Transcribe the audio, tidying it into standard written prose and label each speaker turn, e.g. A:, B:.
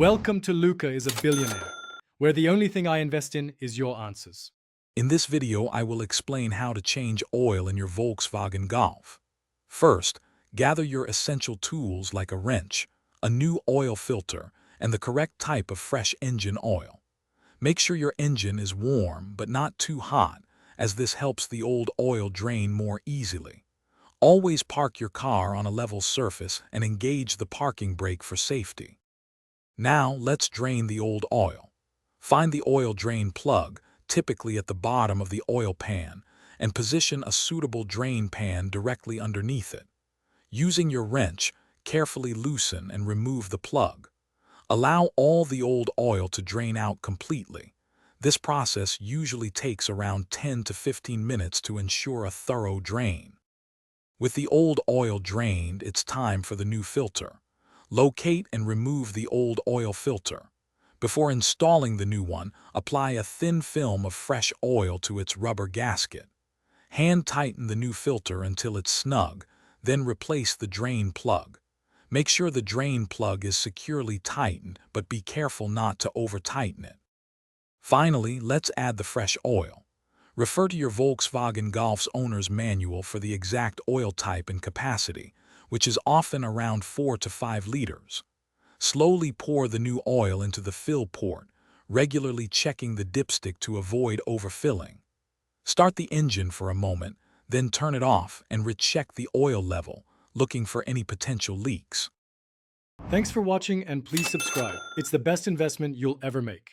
A: Welcome to Luca is a Billionaire, where the only thing I invest in is your answers.
B: In this video, I will explain how to change oil in your Volkswagen Golf. First, gather your essential tools like a wrench, a new oil filter, and the correct type of fresh engine oil. Make sure your engine is warm but not too hot, as this helps the old oil drain more easily. Always park your car on a level surface and engage the parking brake for safety. Now, let's drain the old oil. Find the oil drain plug, typically at the bottom of the oil pan, and position a suitable drain pan directly underneath it. Using your wrench, carefully loosen and remove the plug. Allow all the old oil to drain out completely. This process usually takes around 10 to 15 minutes to ensure a thorough drain. With the old oil drained, it's time for the new filter. Locate and remove the old oil filter. Before installing the new one, apply a thin film of fresh oil to its rubber gasket. Hand tighten the new filter until it's snug, then replace the drain plug. Make sure the drain plug is securely tightened, but be careful not to over-tighten it. Finally, let's add the fresh oil. Refer to your Volkswagen Golf's owner's manual for the exact oil type and capacity, which is often around 4 to 5 liters. Slowly pour the new oil into the fill port, regularly checking the dipstick to avoid overfilling. Start the engine for a moment, then turn it off and recheck the oil level, looking for any potential leaks.
A: Thanks for watching and please subscribe. It's the best investment you'll ever make.